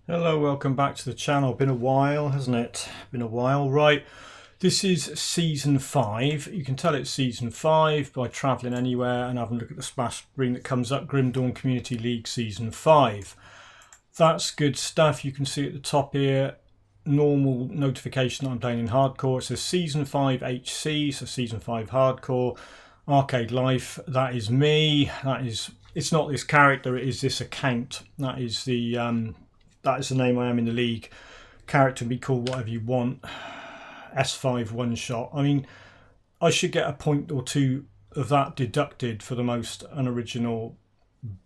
Hello, welcome back to the channel. Been a while, hasn't it? Been a while. Right, this is season 5. You can tell it's season 5 by travelling anywhere and having a look at the splash screen that comes up. Grim Dawn Community League season 5. That's good stuff. You can see at the top here, normal notification that I'm playing in hardcore. It says season 5 HC, so season 5 hardcore. Arcadelife, that is me. It's not this character, it is this account. That is the name I am in the league. Character be called whatever you want. S5 one shot. I mean, I should get a point or two of that deducted for the most unoriginal,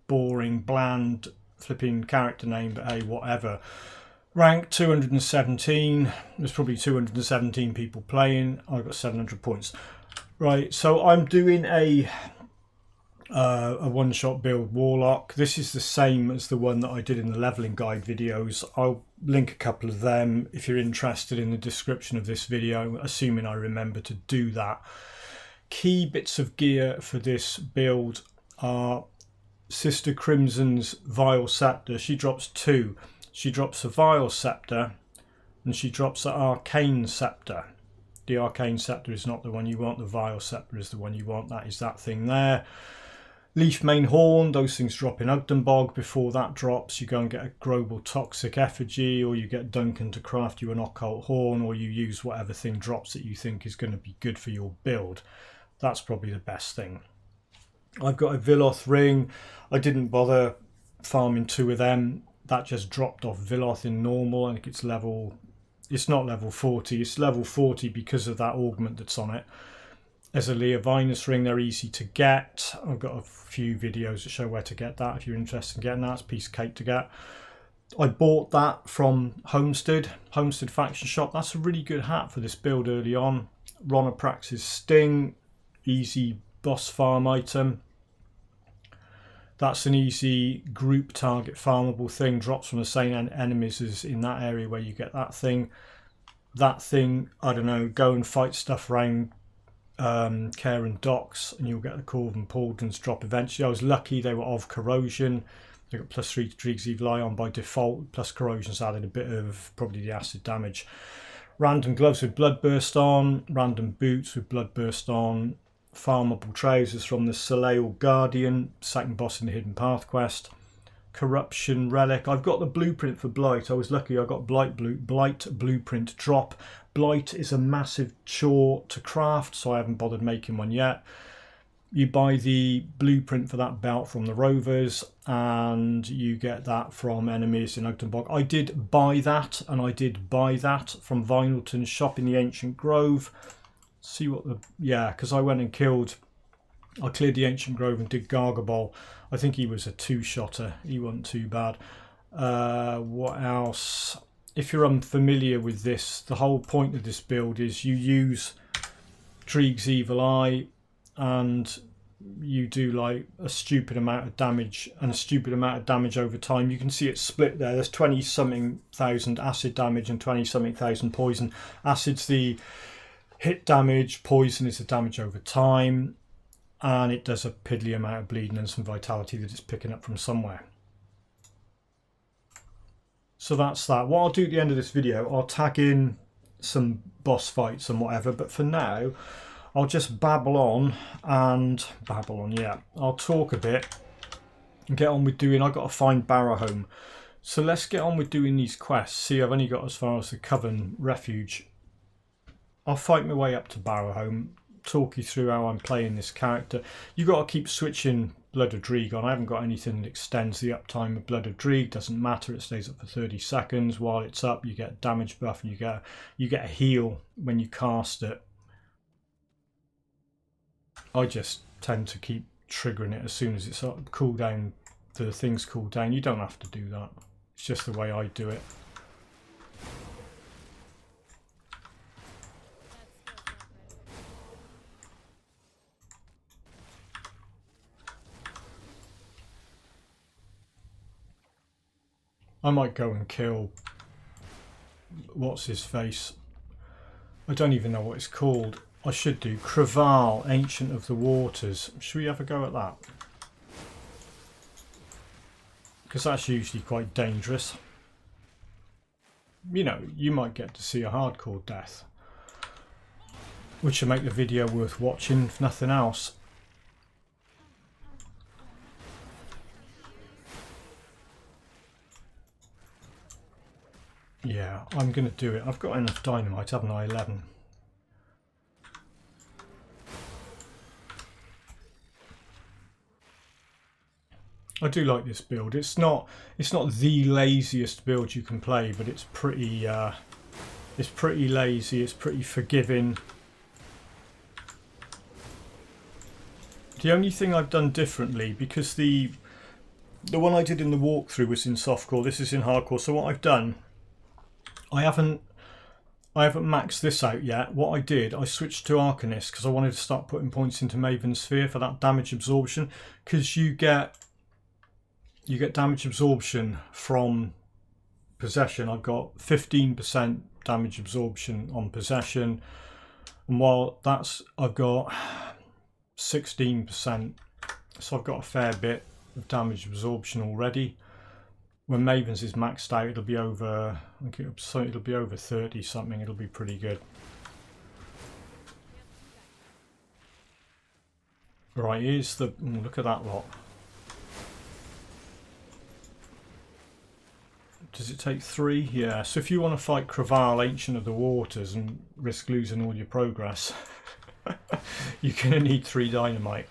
boring, bland, flipping character name, but hey, whatever. Rank 217. There's probably 217 people playing. I've got 700 points. Right, so I'm doing a one-shot build Warlock. This is the same as the one that I did in the leveling guide videos. I'll link a couple of them if you're interested in the description of this video, assuming I remember to do that. Key bits of gear for this build are Sister Crimson's Vile Scepter. She drops 2. She drops a Vile Scepter and she drops an Arcane Scepter. The Arcane Scepter is not the one you want, the Vile Scepter is the one you want. That is that thing there. Leaf Mane Horn, those things drop in Ugdenbog. Before that drops, you go and get a Gargabol Toxic Effigy, or you get Duncan to craft you an Occult Horn, or you use whatever thing drops that you think is going to be good for your build. That's probably the best thing. I've got a Veloth Ring. I didn't bother farming 2 of them. That just dropped off Veloth in normal. I think it's level... It's not level 40. It's level 40 because of that augment that's on it. There's a Leovinus ring. They're easy to get. I've got a few videos that show where to get that if you're interested in getting that. It's a piece of cake to get. I bought that from Homestead Faction Shop. That's a really good hat for this build early on. Ronaprax's Sting, easy boss farm item. That's an easy group target farmable thing. Drops from the same enemies as in that area where you get that thing. That thing, I don't know, go and fight stuff around Care and Docks and you'll get the Coven Pauldrons drop eventually. I was lucky they were of corrosion. They got +3 to Dreeg's Evil Eye on by default, plus corrosion's added a bit of probably the acid damage. Random gloves with Bloodburst on, random boots with Bloodburst on, farmable trousers from the Sylvarria Guardian, second boss in the Hidden Path quest. Corruption Relic. I've got the blueprint for Blight. I was lucky I got Blight blueprint drop. Blight is a massive chore to craft, so I haven't bothered making one yet. You buy the blueprint for that belt from the Rovers and you get that from enemies in Ugdenbog. I did buy that, and I did buy that from Vinelton's shop in the Ancient Grove. See what the... Yeah, because I went and killed... I cleared the Ancient Grove and did Gargabol. I think he was a 2-shotter. He wasn't too bad. What else? If you're unfamiliar with this, the whole point of this build is you use Dreeg's Evil Eye and you do like a stupid amount of damage and a stupid amount of damage over time. You can see it split there. There's 20-something thousand acid damage and 20-something thousand poison. Acid's the hit damage, poison is the damage over time. And it does a piddly amount of bleeding and some vitality that it's picking up from somewhere. So that's that. What I'll do at the end of this video, I'll tag in some boss fights and whatever. But for now, I'll just babble on. Yeah. I'll talk a bit and get on with doing... I've got to find Barrowhome. So let's get on with doing these quests. See, I've only got as far as the Coven Refuge. I'll fight my way up to Barrowhome. Talk you through how I'm playing this character. You got to keep switching Blood of Dreeg on. I haven't got anything that extends the uptime of Blood of Dreeg. Doesn't matter. It stays up for 30 seconds. While it's up, you get damage buff and you get a heal when you cast it. I just tend to keep triggering it as soon as it's up. Cooldown. The things cool down. You don't have to do that. It's just the way I do it. I might go and kill, what's his face? I don't even know what it's called. I should do Kra'vall, Ancient of the Waters. Should we have a go at that? Because that's usually quite dangerous. you know, you might get to see a hardcore death, which will make the video worth watching if nothing else. Yeah, I'm going to do it. I've got enough dynamite, haven't I? 11. I do like this build. It's not the laziest build you can play, but it's pretty lazy. It's pretty forgiving. The only thing I've done differently, because the one I did in the walkthrough was in softcore. This is in hardcore. So what I've done, I haven't maxed this out yet. What I did, I switched to Arcanist because I wanted to start putting points into Maven's Sphere for that damage absorption, because you get damage absorption from possession. I've got 15% damage absorption on possession, and while that's, I've got 16%, so I've got a fair bit of damage absorption already. When Maven's is maxed out, it'll be over, I think it'll be over 30 something. It'll be pretty good. Right, here's the, look at that lot. Does it take 3? Yeah, so if you want to fight Kra'vall, Ancient of the Waters, and risk losing all your progress, you're going to need 3 dynamite.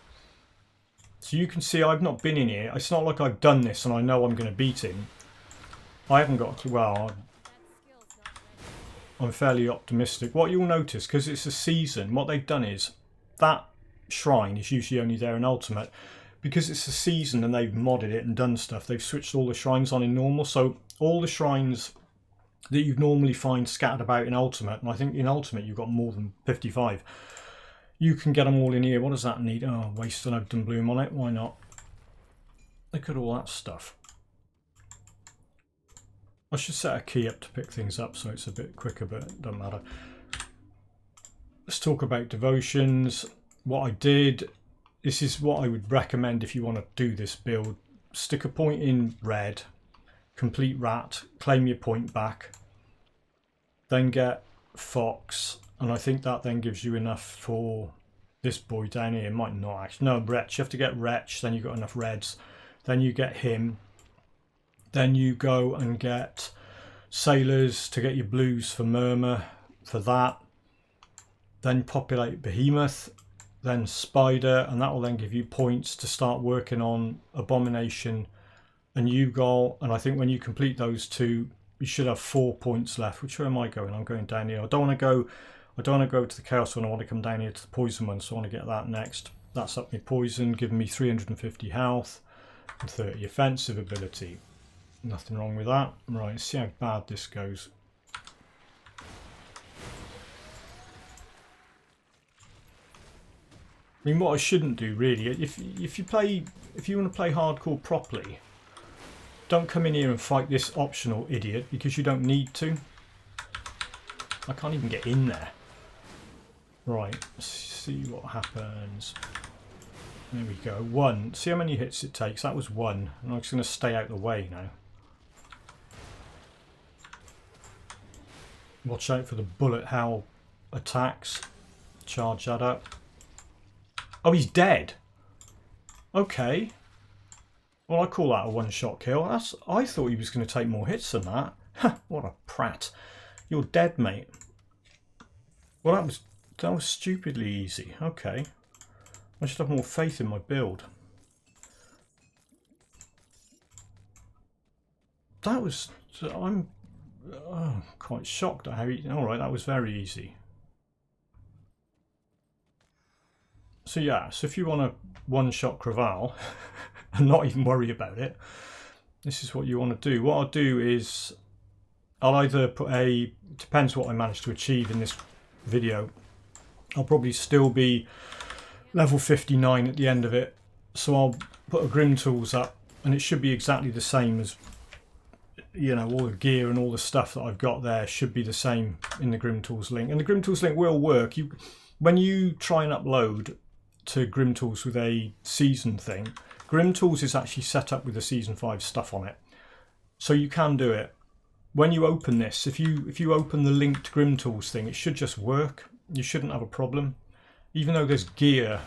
So you can see I've not been in here. It's not like I've done this and I know I'm going to beat him. I haven't got, well, I'm fairly optimistic. What you'll notice, because it's a season, what they've done is, that shrine is usually only there in Ultimate. Because it's a season and they've modded it and done stuff, they've switched all the shrines on in normal. So all the shrines that you normally find scattered about in Ultimate, and I think in Ultimate you've got more than 55, you can get them all in here. What does that need? Oh, waste an Ugdenbog bloom on it. Why not? Look at all that stuff. I should set a key up to pick things up so it's a bit quicker, but it doesn't matter. Let's talk about devotions. What I did, this is what I would recommend if you want to do this build. Stick a point in red, complete rat, claim your point back, then get fox, and I think that then gives you enough for this boy down here. It might not actually. No, wretch. You have to get wretch, then you've got enough reds. Then you get him. Then you go and get sailors to get your blues for murmur for that. Then populate behemoth, then spider, and that will then give you points to start working on abomination and Ugol. And I think when you complete those 2, you should have 4 points left. Which way am I going? I'm going down here. I don't want to go to the chaos one. I want to come down here to the poison one, so I want to get that next. That's up my poison, giving me 350 health and 30 offensive ability. Nothing wrong with that. Right, let's see how bad this goes. I mean, what I shouldn't do really, if you want to play hardcore properly, don't come in here and fight this optional idiot, because you don't need to. I can't even get in there. Right, let's see what happens. There we go. 1. See how many hits it takes. That was 1. I'm just going to stay out of the way now. Watch out for the bullet hell attacks. Charge that up. Oh, he's dead. Okay. Well, I call that a one-shot kill. I thought he was going to take more hits than that. What a prat. You're dead, mate. Well, that was stupidly easy. Okay. I should have more faith in my build. That was... I'm quite shocked at how... Alright, that was very easy. So yeah, so if you want to one-shot Kra'vall and not even worry about it, this is what you want to do. What I'll do is I'll either put a... Depends what I manage to achieve in this video. I'll probably still be level 59 at the end of it. So I'll put a Grim Tools up, and it should be exactly the same as, you know, all the gear and all the stuff that I've got there should be the same in the Grim Tools link. And the Grim Tools link will work. When you try and upload to Grim Tools with a season thing, Grim Tools is actually set up with the season 5 stuff on it. So you can do it. when you open this, if you open the linked Grim Tools thing, it should just work. You shouldn't have a problem. Even though there's gear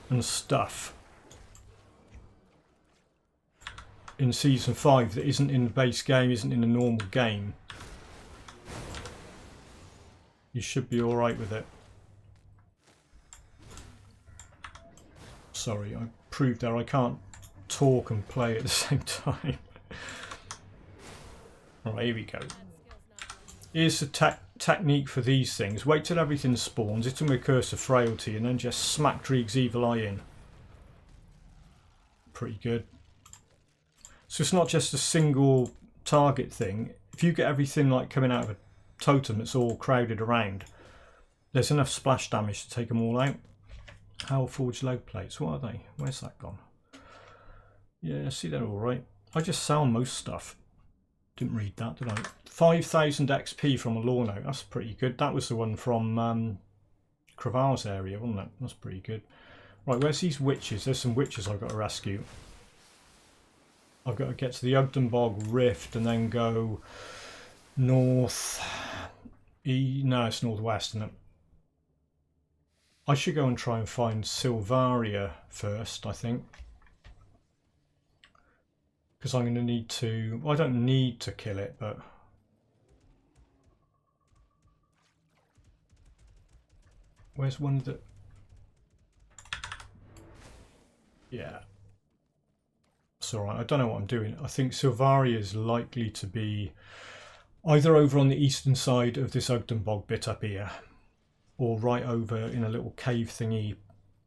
and stuff in Season 5 that isn't in the base game, isn't in the normal game, you should be alright with it. Sorry, I proved there I can't talk and play at the same time. Alright, here we go. Here's the technique for these things. Wait till everything spawns, hit them with Curse of Frailty, and then just smack Dreeg's Evil Eye in. Pretty good. So it's not just a single target thing. If you get everything like coming out of a totem that's all crowded around, there's enough splash damage to take them all out. Hellforged leg plates, what are they? Where's that gone? Yeah, see, they're alright. I just sell most stuff. Didn't read that, did I? 5,000 XP from a law note. That's pretty good. That was the one from Kra'vall's area, wasn't it? That's pretty good. Right, where's these witches? There's some witches I've got to rescue. I've got to get to the Ugdenbog Rift and then go north. No, it's northwest, isn't it? I should go and try and find Sylvarria first, I think. Because I'm going to need to... Well, I don't need to kill it, but... Where's one that... Yeah. It's alright, I don't know what I'm doing. I think Sylvarria is likely to be either over on the eastern side of this Ugdenbog bit up here, or right over in a little cave thingy,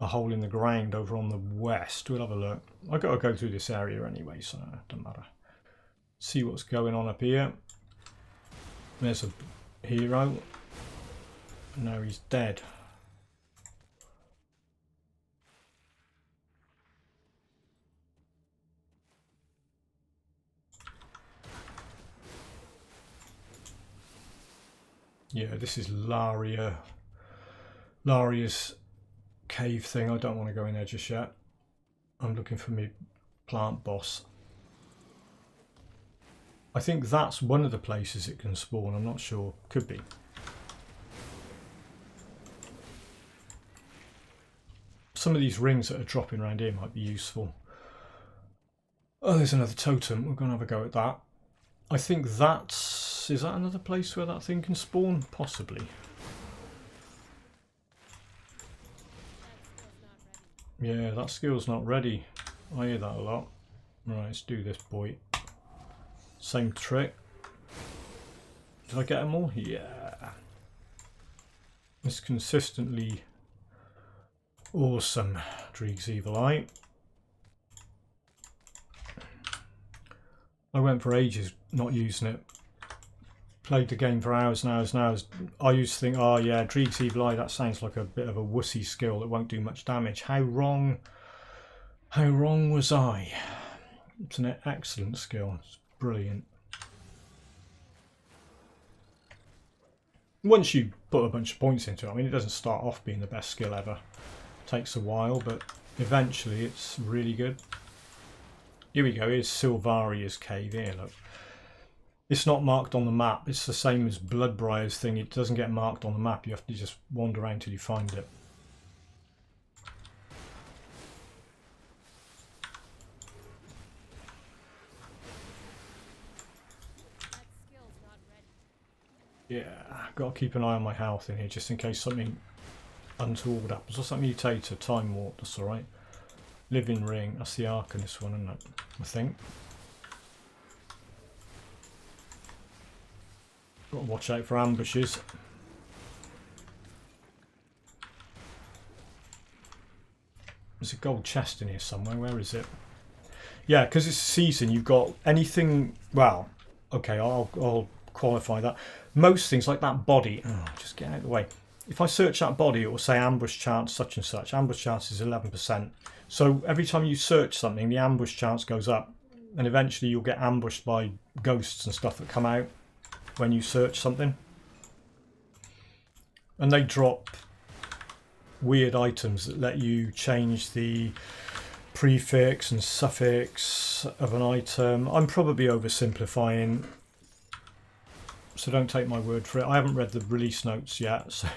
a hole in the ground over on the west. We'll have a look. I've got to go through this area anyway, so it doesn't matter. See what's going on up here. There's a hero. No, he's dead. Yeah, this is Laria's cave thing. I don't want to go in there just yet. I'm looking for my plant boss. I think that's one of the places it can spawn. I'm not sure. Could be. Some of these rings that are dropping around here might be useful. Oh, there's another totem. We're going to have a go at that. I think that's... Is that another place where that thing can spawn? Possibly. Yeah, that skill's not ready. I hear that a lot. Right, let's do this, boy. Same trick. Did I get them all? Yeah. It's consistently awesome. Dreeg's Evil Eye. I went for ages not using it. Played the game for hours and hours and hours. I used to think, oh yeah, Dreeg's Evil Eye, that sounds like a bit of a wussy skill that won't do much damage. How wrong was I? It's an excellent skill. It's brilliant. Once you put a bunch of points into it, I mean, it doesn't start off being the best skill ever. It takes a while, but eventually it's really good. Here we go, here's Sylvarria's cave here, look. It's not marked on the map. It's the same as Bloodbriar's thing. It doesn't get marked on the map. You have to just wander around till you find it. Yeah, got to keep an eye on my health in here just in case something untoward happens. What's that mutator? Time Warp, that's alright. Living Ring, that's the arc in this one, isn't it? I think. Got to watch out for ambushes. There's a gold chest in here somewhere. Where is it? Yeah, because it's season, you've got anything... Well, okay, I'll qualify that. Most things like that body... Oh, just get out of the way. If I search that body, it will say ambush chance such and such. Ambush chance is 11%. So every time you search something, the ambush chance goes up. And eventually you'll get ambushed by ghosts and stuff that come out when you search something. And they drop weird items that let you change the prefix and suffix of an item. I'm probably oversimplifying. so don't take my word for it. I haven't read the release notes yet. So.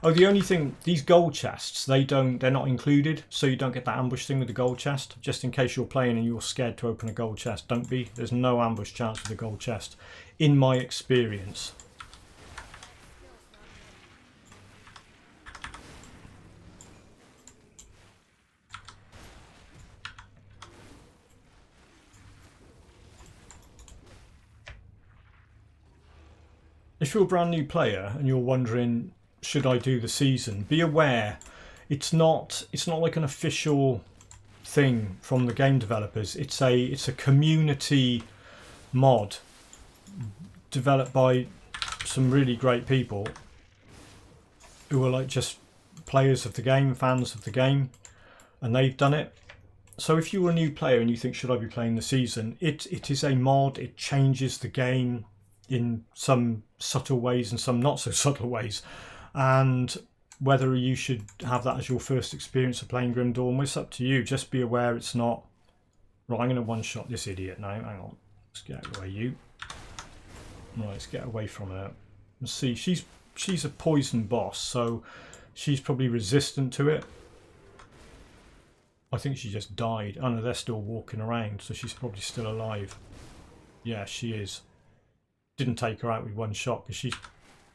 Oh, the only thing, these gold chests, they're not included, so you don't get that ambush thing with the gold chest. Just in case you're playing and you're scared to open a gold chest, don't be. There's no ambush chance with a gold chest, in my experience. If you're a brand new player and you're wondering, should I do the season, be aware it's not like an official thing from the game developers. It's a community mod developed by some really great people who are like just players of the game, fans of the game, and they've done it. So if you're a new player and you think, should I be playing the season, it is a mod. It changes the game in some subtle ways and some not so subtle ways, and whether you should have that as your first experience of playing Grim Dawn, it's up to you. Just be aware it's not right. I'm going to one-shot this idiot now. Hang on, let's get out of the way, you. Right, let's get away from her. Let's see, she's a poison boss, so she's probably resistant to it. I think she just died. Oh no, they're still walking around, so she's probably still alive. Yeah, she is. Didn't take her out with one shot because she's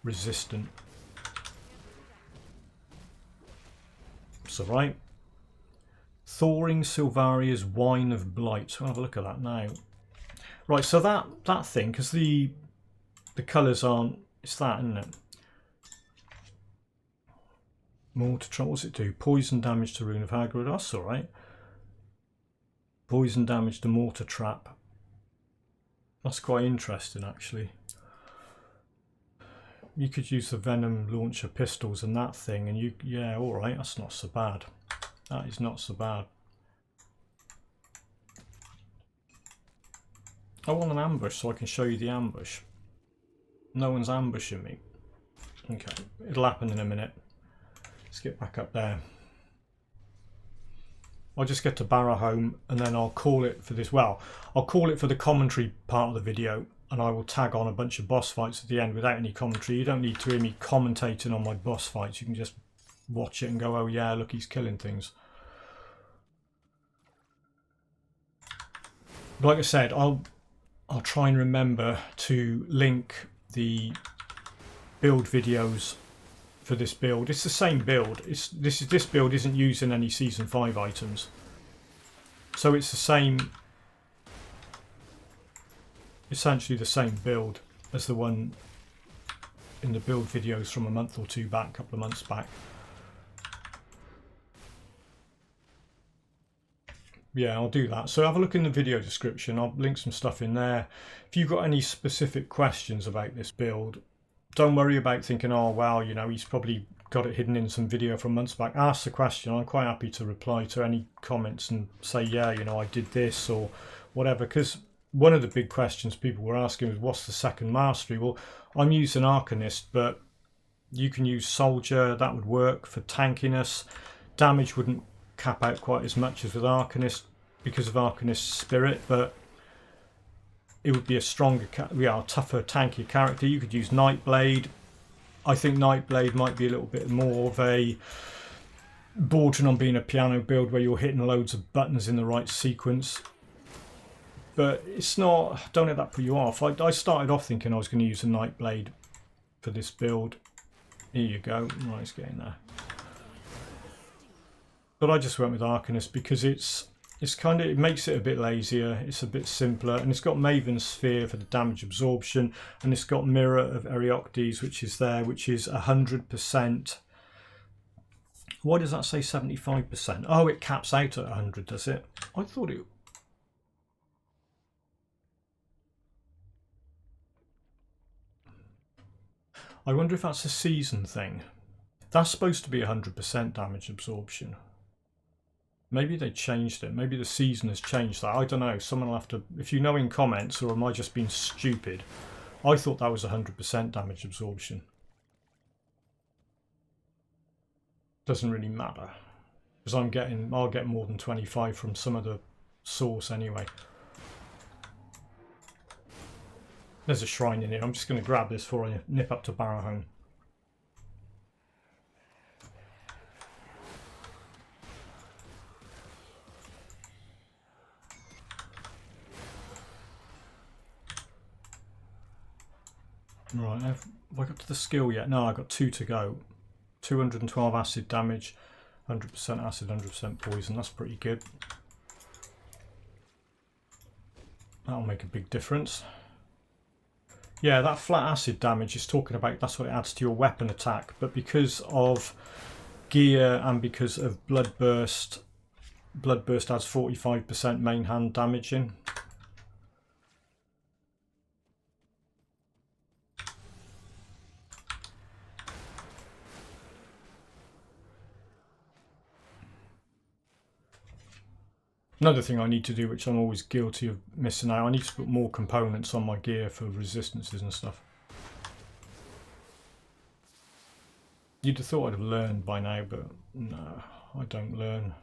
resistant. It's alright. Thawing Sylvarria's Wine of Blight. So I'll have a look at that now. Right, so that thing, because the colours aren't, it's that, isn't it? Mortar trap, what's it do? Poison damage to Rune of Hagrid. That's alright. Poison damage to Mortar Trap. That's quite interesting, actually. You could use the Venom Launcher pistols and that thing, and you, yeah, alright, that's not so bad. That is not so bad. I want an ambush so I can show you the ambush. No one's ambushing me. Okay, it'll happen in a minute. Let's get back up there. I'll just get to Barrow Home and then I'll call it for this. Well, I'll call it for the commentary part of the video, and I will tag on a bunch of boss fights at the end without any commentary. You don't need to hear me commentating on my boss fights. You can just watch it and go, oh yeah, look, he's killing things. Like I said, I'll try and remember to link the build videos for this build. It's the same build. This build isn't using any season 5 items, so it's the same, essentially the same build as the one in the build videos from a month or two back, a couple of months back. Yeah, I'll do that. So have a look in the video description. I'll link some stuff in there. If you've got any specific questions about this build, don't worry about thinking, oh, well, you know, he's probably got it hidden in some video from months back. Ask the question. I'm quite happy to reply to any comments and say, yeah, you know, I did this or whatever. Because one of the big questions people were asking was, what's the second mastery? Well, I'm using Arcanist, but you can use Soldier. That would work for tankiness. Damage wouldn't cap out quite as much as with Arcanist because of Arcanist's spirit, but it would be a stronger, tougher, tankier character. You could use Nightblade. I think Nightblade might be a little bit more of a bordering on being a piano build where you're hitting loads of buttons in the right sequence. But it's not, don't let that put you off. I started off thinking I was going to use a Nightblade for this build. Here you go. Right, let's get in there. But I just went with Arcanist because it's kind of, it makes it a bit lazier, it's a bit simpler, and it's got Maven's Sphere for the damage absorption, and it's got Mirror of Erioctes, which is there, which is 100%. Why does that say 75%? Oh, it caps out at 100, does it? I thought it... I wonder if that's a season thing. That's supposed to be 100% damage absorption. Maybe they changed it. Maybe the season has changed that. I don't know. Someone will have to... If you know in comments, or am I just being stupid? I thought that was 100% damage absorption. Doesn't really matter. Because I'll get more than 25 from some of the source anyway. There's a shrine in here. I'm just going to grab this before I nip up to Barrowhome. Right, have I got to the skill yet? No, I've got 2 to go. 212 acid damage, 100% acid, 100% poison. That's pretty good. That'll make a big difference. Yeah, that flat acid damage is talking about, that's what it adds to your weapon attack. But because of gear and because of Bloodburst adds 45% main hand damage in. Another thing I need to do, which I'm always guilty of missing out, I need to put more components on my gear for resistances and stuff. You'd have thought I'd have learned by now, but no, I don't learn.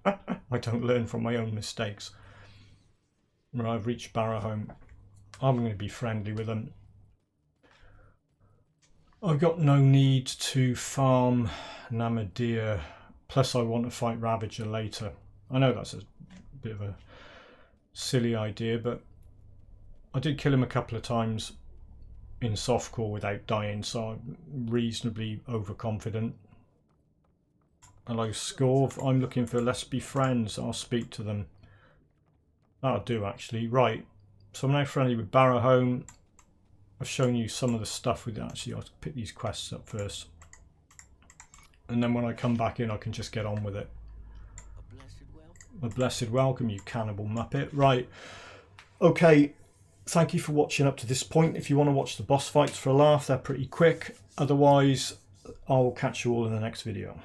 I don't learn from my own mistakes. Right, I've reached Barrowhome. I'm going to be friendly with them. I've got no need to farm Namadir, plus I want to fight Ravager later. I know that's a bit of a silly idea, but I did kill him a couple of times in softcore without dying, so I'm reasonably overconfident. Hello Scorv, I'm looking for Let's Be Friends. I'll speak to them. That'll do actually. Right, so I'm now friendly with Barrowhome. I've shown you some of the stuff with it. Actually, I'll pick these quests up first. And then when I come back in, I can just get on with it. A blessed welcome, you cannibal muppet. Right, okay, thank you for watching up to this point. If you want to watch the boss fights for a laugh, they're pretty quick. Otherwise, I'll catch you all in the next video.